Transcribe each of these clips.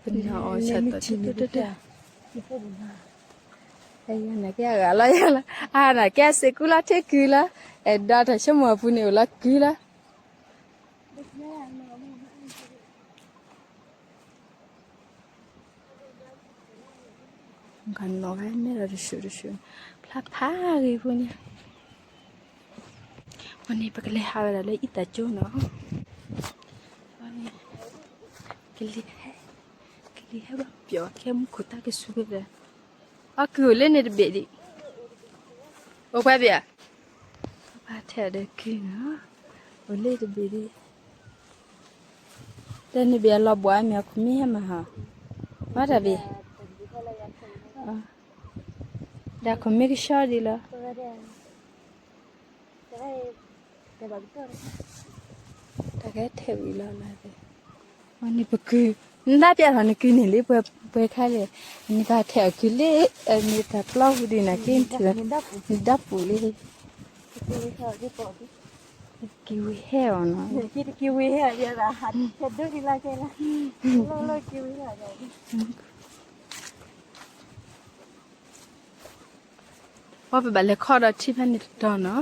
No, chato, na kia gala yala. Na kia sekula tekula. Data shamo pune ula kula. Kan no hai mera rishu. Plapagi punya. Mani pakai hawala le ita jono. Mani kili hai ba pio kem kuta ke suga. Aku le ne bedi. O kwa bia. Ba the de kina. O le de bedi. Dan bia lo bua mi akumi ha ma ha. Mata bi. Da kumi ke shadi la. Ta cái theo ý là thế, anh ấy cứ nãy giờ hắn cứ nhìn lấy bơi khaiเลยanh ấy ta theo cứ lấy anh ấy ta lâu đi nãy kia thì đáp phụ lấy kiwi heo nó kiwi heo giờ là hành hết đôi đi lại cái là lâu kiwi heo rồiว่าไปแบบเลยข้อดที่พันนิดตอนเนาะ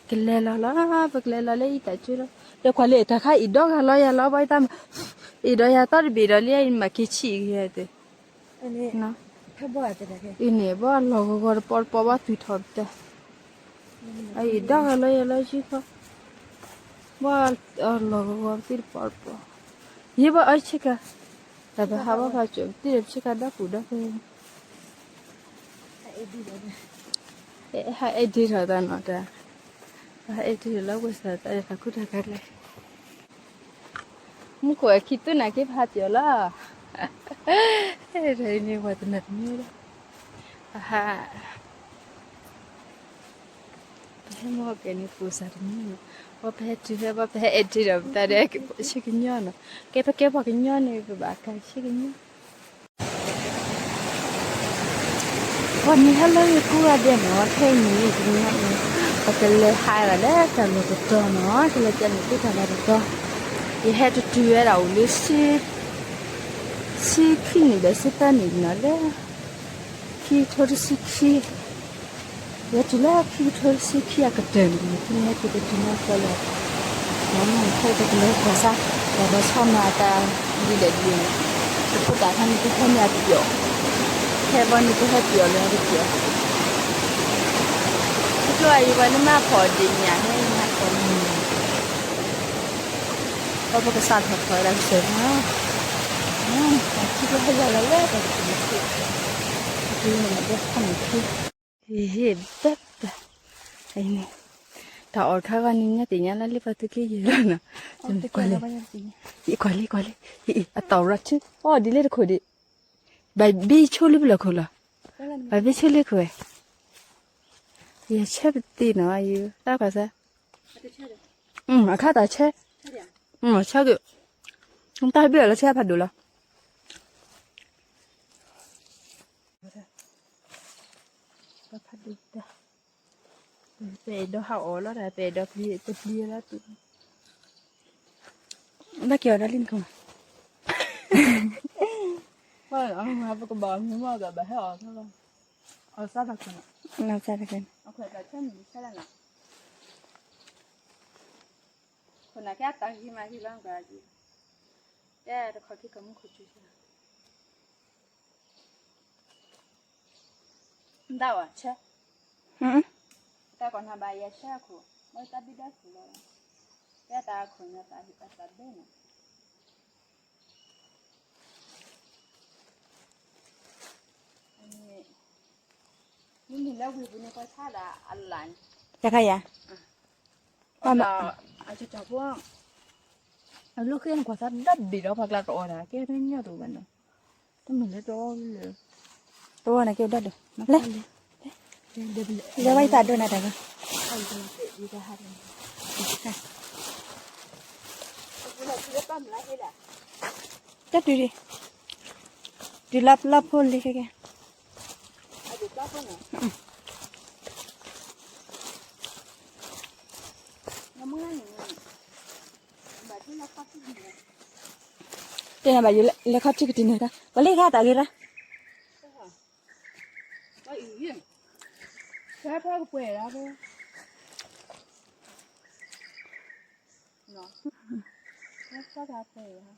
กินเลยละไปกินเลยเลยแต่จุดเดี๋ยวควาเลยถ้าข้าอีดอกอะไรอย่าล้อไปตามอีดอกอย่าตัดบีดอเลยมาคิดชี้กันเถอะอันนี้นะถ้าบ่อยจะได้อีเนี่ยบ่เราก็ปอดปอว่าตุยทอดเถอะไอ้อีดอกอะไรอย่าล้อชี้เขาบ่เราก็ตุยปอดปอยี่บ่ไอ้ชิคกี้แต่ไปหาว่าพาจุดที่เด็กชิคกี้ดับปุ๊ดดับเลยไอ้ดีเท่านั้นเนาะแต่ไอ้ดีแล้วก็สัตว์ไอ้ตะกุดกันเลยมุขว่าคิดตัวไหนคิดพาเจอละเฮ้ยเรื่องนี้ว่าตัวนั้นนี่ละฮ่าให้หมอแกนี่ปูสัตว์นี่ว่าแพ้จีบว่าแพ้เอ็ดจีบแต่เด็กชิคกี้พายเนาะแกพอกินย้อนนี่ก็บ้ากันชิคกี้พายวันนี้ฮัลโหลกูว่าเดี๋ยวเนาะเท่นี้จริงๆนะพอจะเลยหายแล้วแต่เราจะตัวเนาะจะเลยจะหนีที่ทำอะไรตัวยี่ห้อจะตัวเราเลยสิขี้นี่แบบสิตานี่นะเลยขี้ทอดสิขี้ยัดแล้วขี้ทอดสิขี้ก็เดินอยู่ที่นี่ที่จะนั่งก็เลยน้องมันเขาจะเลยภาษาแต่เราชอบมาแต่ดีเด็ดดีจะพูดแต่ท่านที่ท่านอยากเกี่ยวแค่วันนี้ก็แค่เกี่ยวเลยก็เกี่ยวช่วยวันนี้มาพอดีอย่างให้มาคนก็พวกสัตว์ถอยแล้วเสร็จนะคิดว่าให้เราเลิกกันคือมันจะทำคือเฮ้แบบไอ้นี่ถ้าออกข้างนี้เนี่ยตีเนี่ยแล้วรีบไปตุกี้เยอะนะจนกว่าเลยอีกว่าเลยอีต่อรัชอ๋อดีเลยคุยดิใบบี้ช่วยรีบเลยคุยละใบบี้ช่วยเลยคุยอย่าเช็ดตีหน่อยอยู่ได้ป่ะเซ่ข้าแต่เช็ดเช็ดดูต้องตายเบื่อแล้วเช็ดผัดดูละผัดดูได้เป็ดดอกหาวแล้วแต่เป็ดดอกพีเป็ดพีแล้วตุ่นได้เกี่ยวได้ลิ้นกูว่าเอามาปกบอลมั่วกับแบบให้ออกเท่าไหร่เอาซาตะกันเอาซาตะกันโอเคแต่เช่นนี้ใช่แล้วนะคนไหนแค่ตั้งที่มาที่บ้านก็ได้แต่เขาคิดกับมึงคุยช่วยได้วะเช่แต่ก่อนทำใบยาเช่คู่ไม่ตัดดีได้คู่เลยแต่ตาคนเนี่ยตาหิตาตัดได้นะนี่แล้ววิบุญก็ชาดาอันหลังจะใครอ่ะว่ามาอาจจะจับว่าลูกขึ้นกว่าสัตว์ดัดดีแล้วพักละตัวนะแกไม่เนี่ยตัวกันเนาะต้องเหมือนเลยตัวนะแกดัดเลยเลยเดี๋ยวไว้ตัดด้วยนะแต่ก็จัดดูดิดูลับพูดเลยแก tên là bà dưới lấy khó chịu cái tiền này ta bà lấy ra tại đi ra cái phải quẹt ra thôi nó có ra quẹt ha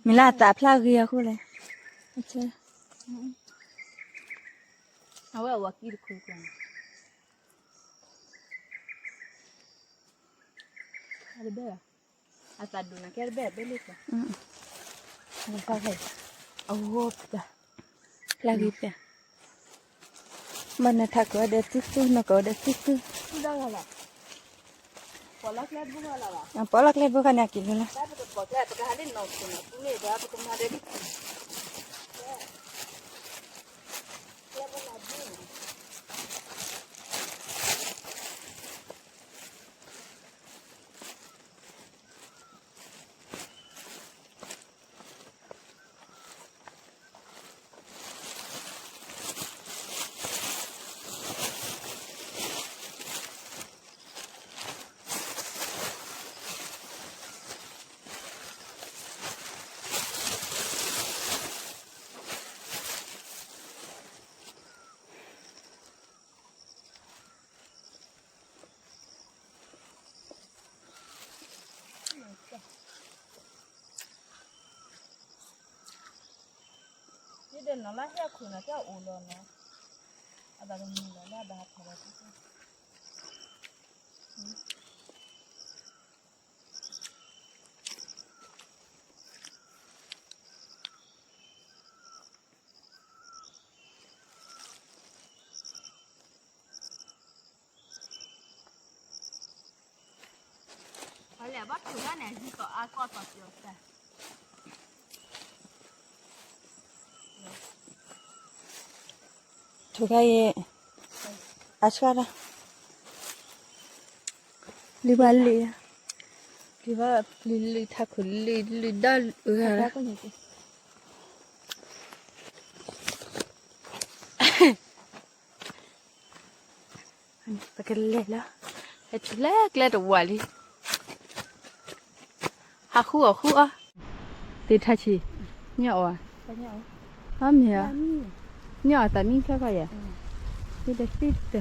mình là tạ pla kia khu này अच्छा Ahora o aquí de cuclan. Ada bela. Ata duna quer bela beleza. Nó sao vậy ô ta pla kia mình là thà có để chút chút nó có để chút chút Sudah lah. Polak lihat bukan lah. bỏ lắc lên bukan nhà kia luôn Tapi tu polak tu kan ada nak tu nak. Boleh dah tu kan ada di. Jadi nala ya kuna kya ulo na. Ada kan nala dah thara tu. Olha, bota tu kan ni ko aku tak biasa. thuộc cái ashkara đi ba li đi ba li thắc li đal Ada ko ni. pakai le lah itu le tu wali aku ah đi thay chi nhỏ à Banyak. am ya nhỏ tại mình sao vậy đi được đi được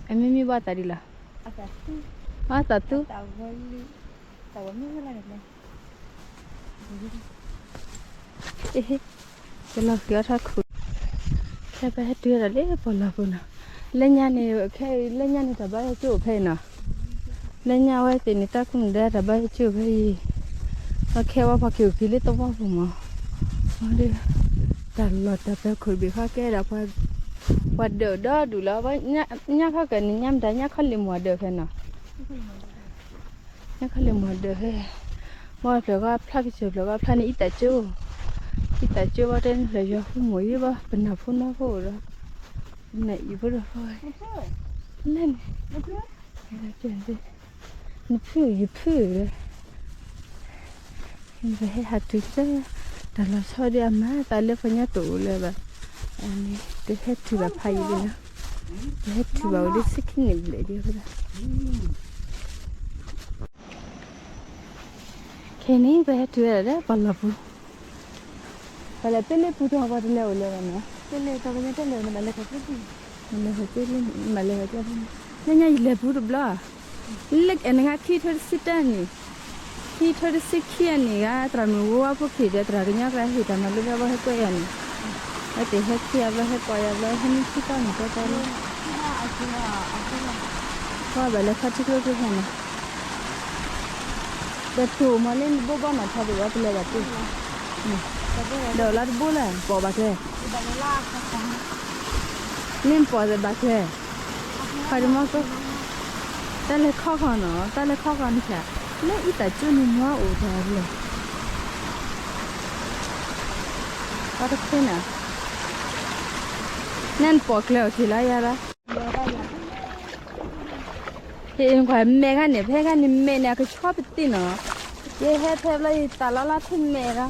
em mi ba tadi lah satu Tahu ni lah ni. cái kia ra khử cái bé tuyệt là lấy bỏ là bỏ nè lên nhà này cái lên nhà này thà bao nhiêu phê nè lên nhà vậy thì người ta cũng để thà bao nhiêu phê nó kêu vào kiểu kia lấy tao vào vùng mà đi đặt lọt đặt bé khử bị khác cái là qua đỡ đó đủ là vậy nhá khác cái này nhắm trái nhá khác liền mua được hay nè nhá khác liền mua được hay mua phải có plug chụp phải có plug này ít tại chưa vào trên là do phun mũi ba bên nào phun nó vô rồi này vô rồi thôi lên là chuyện gì nó phử rồi về hạt trứng chứ ta là sao đi ăn má ta lấy phần nhà tủเลยแบบอันนี้จะให้ถือแบบพายเลยนะจะให้ถือแบบได้สักนิดเลยเดียวก็ได้แค่นี้ไปให้ถืออะไรปลาปูปลาเปลือกปูตัวเขาจะเลี้ยวเลยนะเปลือกตัวนี้จะเลี้ยวมันเลี้ยวเขาจะมันเลี้ยวเขาจะมันเลี้ยวเขาจะเนี่ยเนี่ยเลี้ยวปูตัวเปล่าเล็กอันนี้ขี้ทอดสิตานี่ขี้ทอดสิขี้อันนี้ก็ตราหนูว่าพวกขี้จะตราเนี่ยก็หิตามันรู้ว่าให้ตัวยันไอ้ที่ให้ขี้อะไรให้ปล่อยอะไรให้นี่ขี้ตาหนูก็ตายก็แบบเล็กเขาที่เขาจะเห็นนะแต่ตัวมันเล่นบุบมาทำแบบว่าเป็นแบบนี้เดี๋ยวเราบุบเลยปอบบักเลยเล่นปอบเลยบักเลยใครรู้มั้งก็แต่เล็กข้อกันเนาะแต่เล็กข้อกันนี่แค่เล่นอีแต่จุนี่มัวอุดเลยก็ต้องขึ้นอ่ะนั่นปอกแล้วทีละยาละเห็นความแม่กันเนี่ยแม่กันเนี่ยแม่เนี่ยคือชอบไปตีเนาะเย่แฮ่แท้เลยตาละทุ่มแม่ละ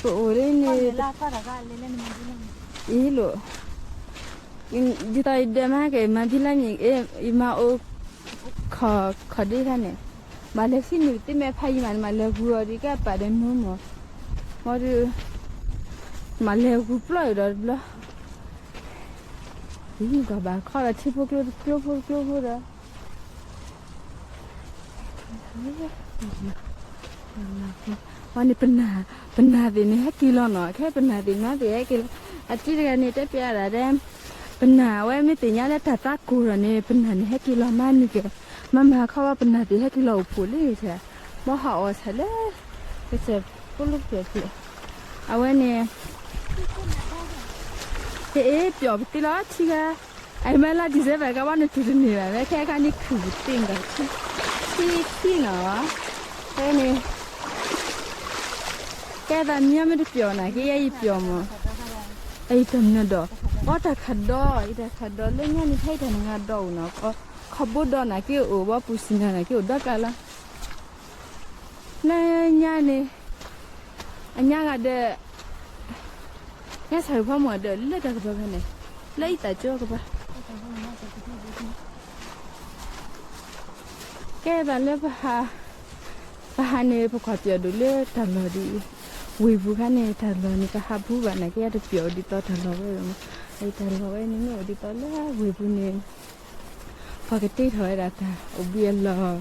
โอ้ยนี่ Laka raga lele ni mungkin. อีหลู đi tới đây mà cái mà đi làm gì mà ô khó đi ra nè mà lấy xin được thì mẹ phải mà lấy vừa đi cái bà đến nữa mà đi mà lấy vừa rồi đó đó ini kau bah kau dah cipu kilo dah. Wah ni pernah ni kilo no, kayak pernah ni kilo. Aci dengan ni tapi ada dem. Pernah, wah ni tinya le tata kurang ni pernah ni kilo mana ni ke? Mama kau pernah ni kilo pulih je. Mahal asal. Macam puluh je. Awak ni. Thế biểu tí đó chị à ai mà là đi ra vậy các bạn nó chụp hình vậy cái này khử tiền cả chi nữa cái này cái đó nhớ mới được biểu này cái gì biểu mà ai tầm nữa đó ở đây khát đó lên nhà này thấy thằng ngà đầu nó có khóc bút đó này cái ở bao pusin này cái ở đó cả là này nhà này anh nhà ada cái sản phẩm mà được lấy được bao nhiêu này lấy tại chỗ các bạn cái bạn lấy bà này bà có biểu được lấy thằng lò đi quỳ bù cái này thằng lò này cái hấp bù bạn này cái được biểu đi to thằng lò vậy mà đây thằng lò vậy nếu mà đi to lấy quỳ bù này phải cái tết thôi đã ta ở biển lò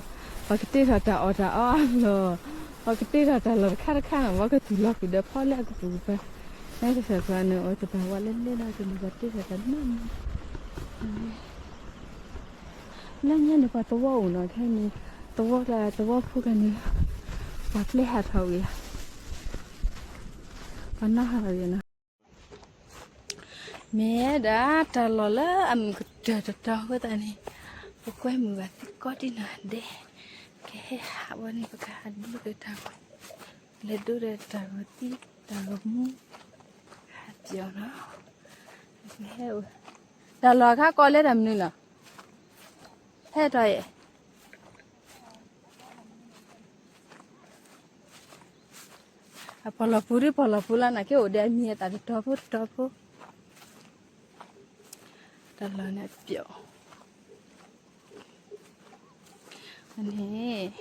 phải cái tết thôi ta ở ta lò phải cái tết thôi ta lò khá là mà cái tủ lò cái đó phải lấy cái bù phải này cái sản phẩm nữa ở tập lên là cái gì vậy cái sản phẩm lên nha được qua tàu vô nó cái này tàu vô là tàu vô phụ cái này bắt lấy hạt hậu vậy còn nó hạt gì nữa mẹ đã trả lời là ăn cái cái này bố quay mình bắt có đi nào để cái hạt bên này cái hạt đi cái thằng lấy đôi để thằng tí thằng mu chiều nó heo đã lò khác coi lấy làm như là hết rồi pala nak ke udah mie tadi topu đã lò này chiều này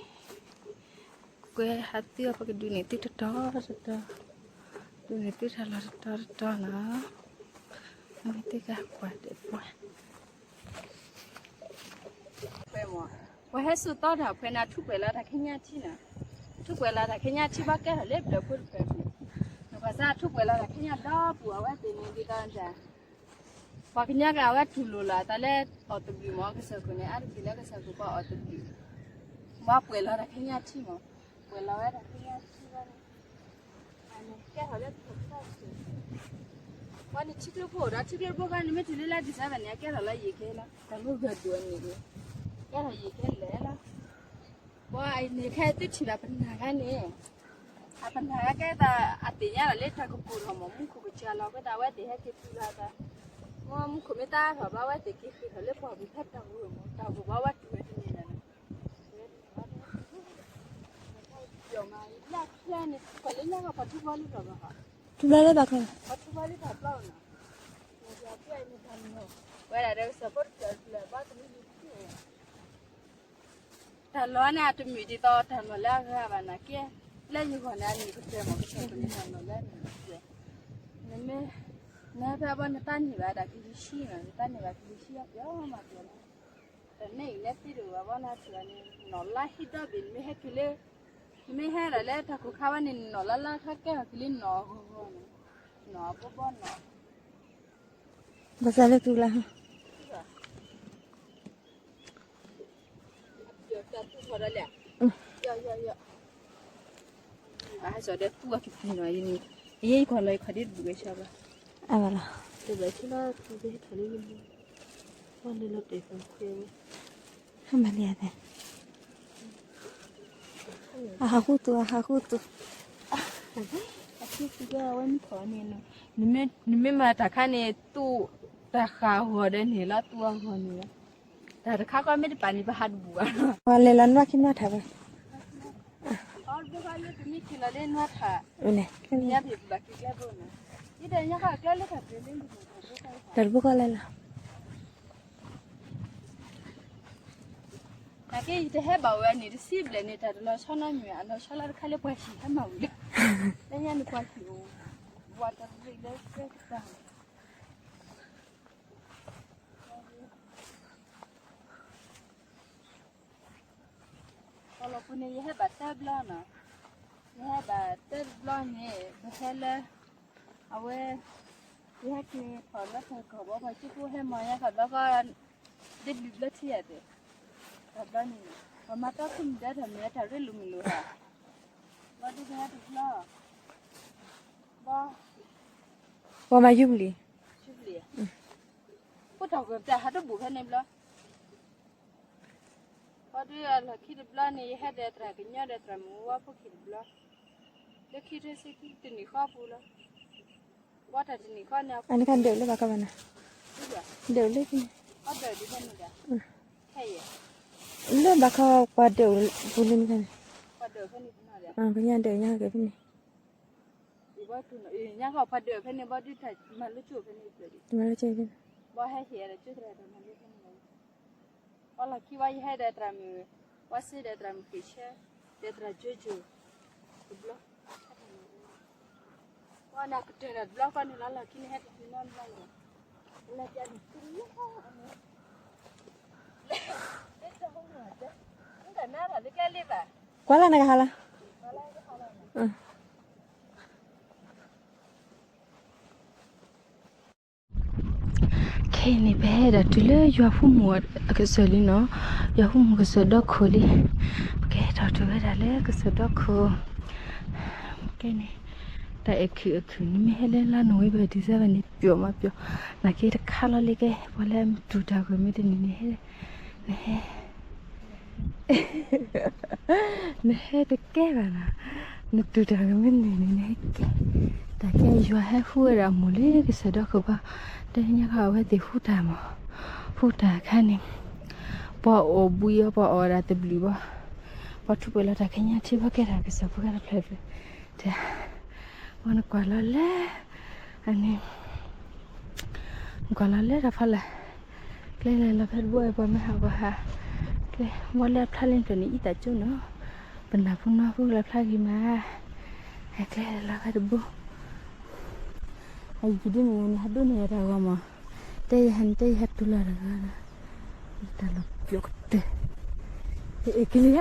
quê hati apa ke dunia itu đó dunia itu salah đó nó ini tiga kuat deh quê hết số to thảo quê nào chụp về là thay nhà chi nè chụp về là thay nhà chi bác cái là lép được phun về nó ra chụp về là thay nhà đó bùa quá tiền đi ta ra và cái nhà cái chụp lù là ta lép ở tụi bì mỏ cái sợi này ăn thì lấy cái sợi của ở tụi bì mà quê là thay nhà chi mà quê là thay nhà chi cái họ lép thuộc saoวันชิคกี้พายรัชเกียร์พวกกันไม่ถึงเวลาที่สามเนี่ยแกเราละยี่แค่ละแต่ลูกเกิดดวนนี่แกเรายี่แค่เลยละว่าไอ้เนี่ยแค่ติดชีวิตปัญหาแค่นี้ปัญหาแค่แต่อาทิตย์นี้เราเล่นทางกูทำมุ้งคู่กับเจ้าเราก็ได้ว่าติดให้ติดที่ละแต่ว่ามุ้งคู่ไม่ตาเขาบอกว่าติดกี่คือเขาเล่นพอมีแค่ทางกูมั้งแต่เขาบอกว่าตัวที่นี่นะเดี๋ยวมาอยากแค่นี้ก็เล่นยังกับปัจจุบันหรือเปล่าคะทุบเลยบ้างค่ะปัจจุบันนี่แบบเปล่านะเนี่ยจะเป็นยังไงเวลาเราสปอร์ตเกิดเลยบ้านตรงนี้ถ้าล้อเนี่ยจะมีที่ต่อทำมาแล้วก็แบบนั้นแค่เล่นอยู่คนนั้นนี่ก็เจอหมดก็เจอคนนี้ทำมาแล้วเนี่ยเนี่ยแบบว่าเนี่ยตั้งอยู่แบบดักที่ชี้นะตั้งอยู่แบบที่ชี้เยอะมากเลยแต่เนี่ยเนี่ยที่ดูว่าน่าจะเนี่ยนอนไล่ที่ตัวบินไม่ให้กิเลไม่ให้อะไรเลยถ้าคุณข้าวนี่นอนละถ้าแก่กิเลนอนนอนบ่นอนภาษาเล็กตุลาเดี๋ยวจะพูดอะไรเนี่ยเยอะให้สอนเด็กพูดกี่ปีหน่อยนี่ยี่คนเลยคดีบุกใช่ปะอะไรล่ะตัวแบบที่เราตัวเด็กทะเลนี่วันนี้เราเด็กคนเดียวทำอะไรเนี่ยอาคูตุที่ก็วันขอเนี่ยนี่ไม่มาแต่ข้าเนี่ยตู้แต่ขาหัวเดินเห็นแล้วตัวหัวเนี่ยแต่ข้าก็ไม่ได้ปานี่ไปหัดบัววันเลยลันว่าคิดว่าถ่ายไปอ๋อบัวเลยตัวนี้คิดแล้วเล่นว่าถ่ายเนี่ยเนี่ยแบบแบบคิดแล้วบัวนะนี่เดี๋ยวเนี่ยค่ะแก้เลยค่ะเล่นดูแต่บัวก็เลยล่ะ 나게 이제 해봐야 니 리시브래 니 다들 천원이야 너 천원 칼려 버시 해마 우리 내년에 버시고 와다 리래 그랬다 kalau punya ye hebat tablana ye hebat tablana behala awe ye hakni phala thakaba bhachi ko he maya khaba ka de bibliothea de tablani mata kum da me ta re lumilu ha ba du ha tabla ba ว่ามายุ่งเลย chuli ko ta ko ta ha do bu khane bla Adi ala kiri bla ni hada tra kinya da tra mu wa po kiri bla. Le kiri se ki tini kha pula. Wata tini kha na อันนี้กันเดือดเลยป่ะกับมันนะ pula. เดือดเลยพี่ Ada di sana da. Hey. เรื่องบ้าเขากว่าเดือดพูดเล่นกัน Pada kan ni puna da. ก็ยังเดือดยังเกิดพี่นี่ Iba tu na nya kha pada kan ni ba di ta malu chu kan ni tu. มาแล้วเจอพี่ Ba ha he da chu tra da malu kan ni. Wala ki wa he da tra mu. Wa se da tra mu ki che. Da tra jojo. Bla. Wa na ku tena bla kan ni la ki ni he tu non bla. La jadi tu. ¿Cuál es la jala? แค่นี้เบ้แต่จุเลยอยู่ฟูมัวก็สลิเนาะอยู่ฟูมัวก็สดอกโคลีแค่ถ้าจุเบ้แต่เลยก็สดอกโคแค่นี้แต่คือนี่ไม่ให้เล่นละหน่อยแบบที่จะวันนี้เปียวมาเปียวนักเก็ตข้าวเลยแกพอแล้วดูดาวก็ไม่ได้นี่ให้นี่ให้แต่แก่บ้านะนึกดูดาวก็ไม่ได้นี่ให้แกแต่แกอยู่ให้หัวเราหมดเลยก็สดอกก็บ้าแต่เนี่ยเขาให้ติฟูตามาฟูตาแค่นี้พอโอบุยพออราตบลีบ่พอทุบไปแล้วแต่แค่เนี่ยที่ว่าแกรักษาพวกเราเพลย์แต่วันก่อนละเล่อันนี้ก่อนละเล่เราพอละเลยเราเพลย์บ่อยบ่ไม่หาบ่หาเลยวันแล้วพลาดเล่นตัวนี้อีแต่จุเนาะเป็นหน้าพุ่งพวกเราพลาดกี่มาให้แกเราเพลย์บ่ไอ้จีนี่มันหัดดูเนี่ยเราก็มาแต่ยันแต่หัดตุลาเราก็นะแต่เราเกี่ยวกับเด็กเกลีย